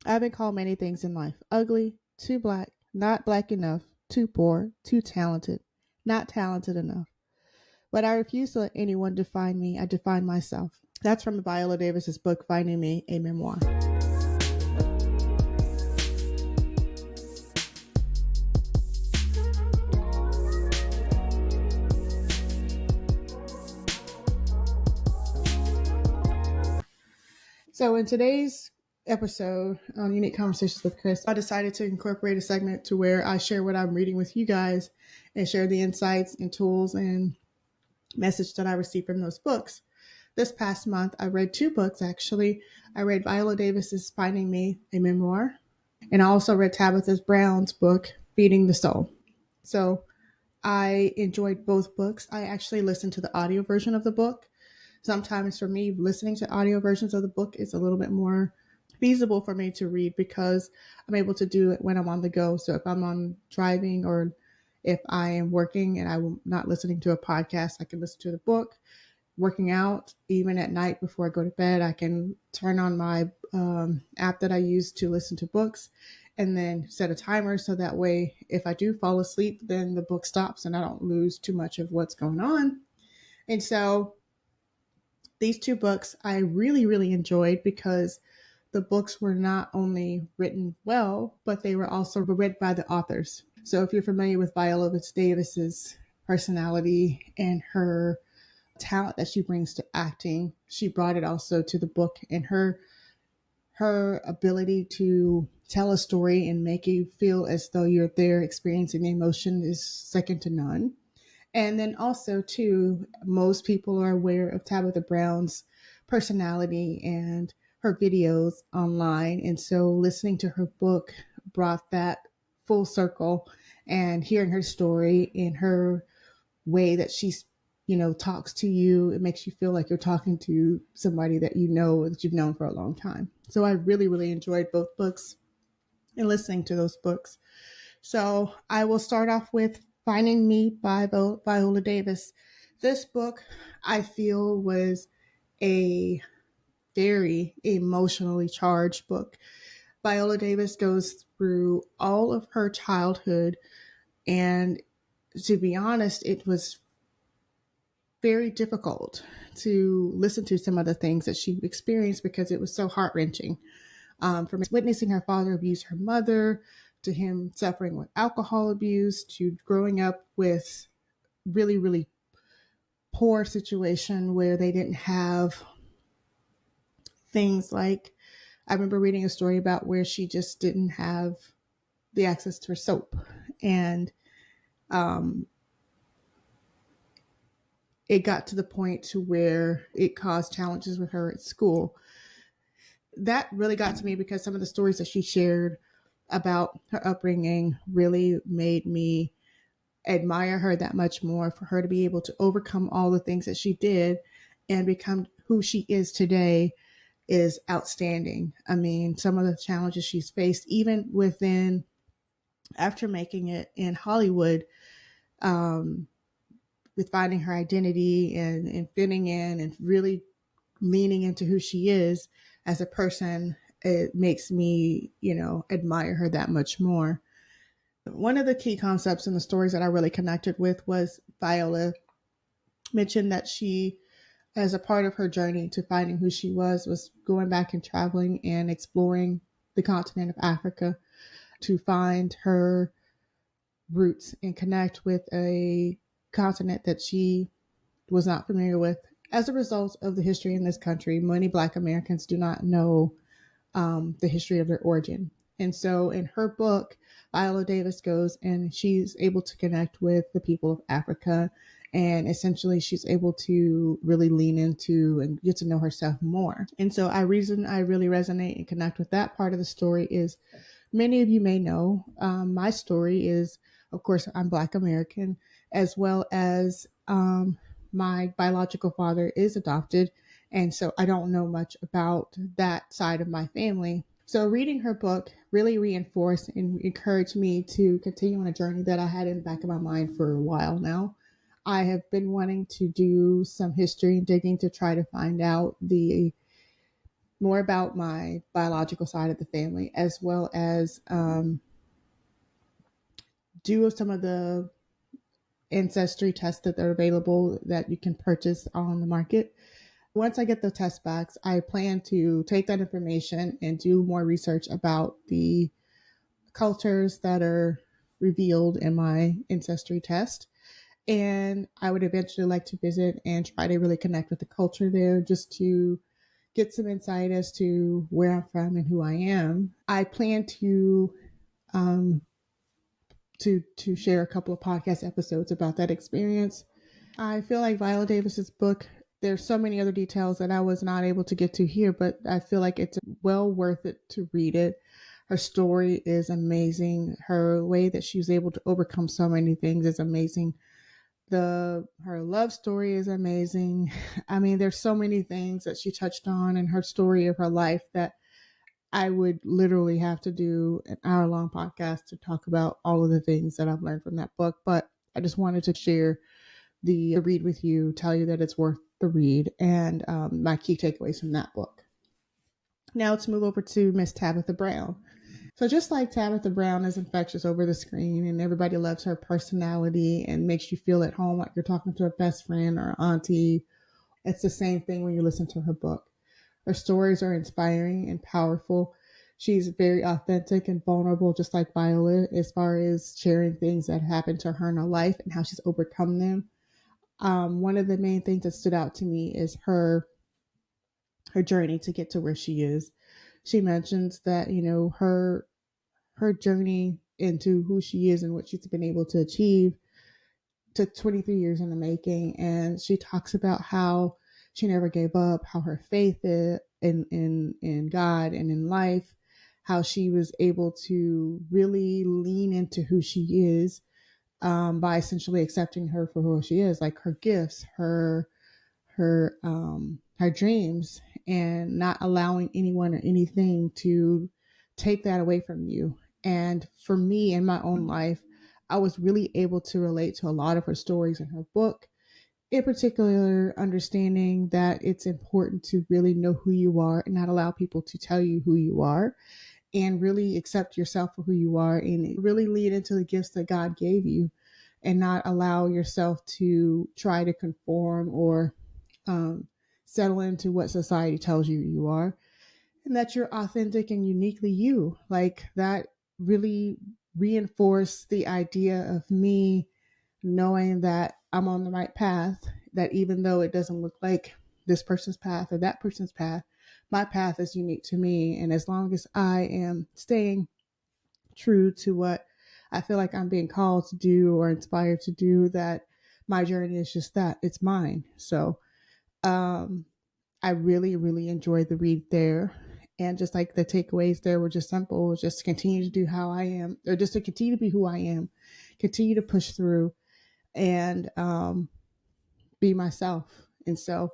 I've been called many things in life: ugly, too black, not black enough, too poor, too talented, not talented enough. But I refuse to let anyone define me. I define myself. That's from Viola Davis's book, Finding Me, a Memoir. So, in today's episode on Unique Conversations with Krys, I decided to incorporate a segment to where I share what I'm reading with you guys and share the insights and tools and message that I received from those books. This past month, I read two books actually. I read Viola Davis's Finding Me, a Memoir, and I also read Tabitha Brown's book, Feeding the Soul. So I enjoyed both books. I actually listened to the audio version of the book. Sometimes for me, listening to audio versions of the book is a little bit more feasible for me to read because I'm able to do it when I'm on the go. So if I'm on driving or if I am working and I'm not listening to a podcast, I can listen to the book. Working out, even at night before I go to bed, I can turn on my app that I use to listen to books and then set a timer so that way if I do fall asleep, then the book stops and I don't lose too much of what's going on. And so these two books I really, really enjoyed because the books were not only written well, but they were also read by the authors. So if you're familiar with Viola Davis's personality and her talent that she brings to acting, she brought it also to the book, and her ability to tell a story and make you feel as though you're there experiencing the emotion is second to none. And then also too, most people are aware of Tabitha Brown's personality and her videos online. And so listening to her book brought that full circle, and hearing her story in her way that she's talks to you, it makes you feel like you're talking to somebody that you know, that you've known for a long time. So I really, really enjoyed both books and listening to those books. So I will start off with Finding Me by Viola Davis. This book I feel was a very emotionally charged book. Viola Davis goes through all of her childhood, and to be honest, it was very difficult to listen to some of the things that she experienced because it was so heart wrenching. From witnessing her father abuse her mother, to him suffering with alcohol abuse, to growing up with really, really poor situation where they didn't have things like, I remember reading a story about where she just didn't have the access to her soap. And it got to the point to where it caused challenges with her at school. That really got to me because some of the stories that she shared about her upbringing really made me admire her that much more, for her to be able to overcome all the things that she did and become who she is today is outstanding. I mean, some of the challenges she's faced, even within after making it in Hollywood, with finding her identity and fitting in and really leaning into who she is as a person, it makes me, admire her that much more. One of the key concepts in the stories that I really connected with was Viola mentioned that she, as a part of her journey to finding who she was going back and traveling and exploring the continent of Africa to find her roots and connect with a continent that she was not familiar with. As a result of the history in this country, many Black Americans do not know the history of their origin. And so in her book, Viola Davis goes and she's able to connect with the people of Africa. And essentially, she's able to really lean into and get to know herself more. And so I really resonate and connect with that part of the story is, many of you may know, my story is, of course, I'm Black American, as well as my biological father is adopted. And so I don't know much about that side of my family. So reading her book really reinforced and encouraged me to continue on a journey that I had in the back of my mind for a while now. I have been wanting to do some history and digging to try to find out the more about my biological side of the family, as well as do some of the ancestry tests that are available that you can purchase on the market. Once I get the test backs, I plan to take that information and do more research about the cultures that are revealed in my ancestry test. And I would eventually like to visit and try to really connect with the culture there, just to get some insight as to where I'm from and who I am. I plan um, to share a couple of podcast episodes about that experience. I feel like Viola Davis's book, there's so many other details that I was not able to get to here, but I feel like it's well worth it to read it. Her story is amazing. Her way that she was able to overcome so many things is amazing. Her love story is amazing. I mean, there's so many things that she touched on in her story of her life that I would literally have to do an hour-long podcast to talk about all of the things that I've learned from that book. But I just wanted to share the read with you, tell you that it's worth the read, and my key takeaways from that book. Now let's move over to Miss Tabitha Brown. So just like Tabitha Brown is infectious over the screen and everybody loves her personality and makes you feel at home like you're talking to a best friend or auntie, it's the same thing when you listen to her book. Her stories are inspiring and powerful. She's very authentic and vulnerable, just like Viola, as far as sharing things that happened to her in her life and how she's overcome them. One of the main things that stood out to me is her journey to get to where she is. She mentions that her journey into who she is and what she's been able to achieve took 23 years in the making, and she talks about how she never gave up, how her faith in God and in life, how she was able to really lean into who she is, by essentially accepting her for who she is, like her gifts, her dreams, and not allowing anyone or anything to take that away from you. And for me in my own life, I was really able to relate to a lot of her stories in her book, in particular understanding that it's important to really know who you are and not allow people to tell you who you are, and really accept yourself for who you are and really lead into the gifts that God gave you, and not allow yourself to try to conform or um, settle into what society tells you you are, and that you're authentic and uniquely you. Like that really reinforced the idea of me knowing that I'm on the right path, that even though it doesn't look like this person's path or that person's path, my path is unique to me. And as long as I am staying true to what I feel like I'm being called to do or inspired to do, that my journey is just that, it's mine. So um, I really, really enjoyed the read there. And just like the takeaways there were just simple, just to continue to do how I am, or just to continue to be who I am, continue to push through and be myself. And so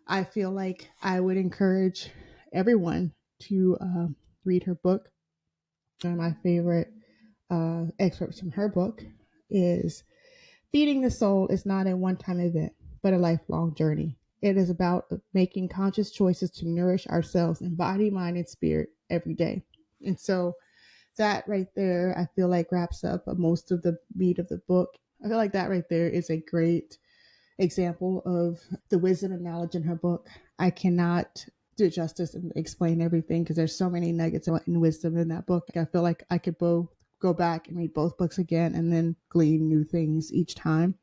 I feel like I would encourage everyone to read her book. One of my favorite excerpts from her book is: feeding the soul is not a one time event, but a lifelong journey. It is about making conscious choices to nourish ourselves in body, mind, and spirit every day. And so that right there, I feel like wraps up most of the meat of the book. I feel like that right there is a great example of the wisdom and knowledge in her book. I cannot do justice and explain everything because there's so many nuggets and wisdom in that book. I feel like I could both go back and read both books again and then glean new things each time.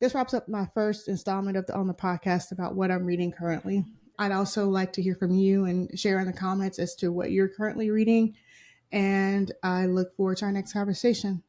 This wraps up my first installment on the podcast about what I'm reading currently. I'd also like to hear from you and share in the comments as to what you're currently reading. And I look forward to our next conversation.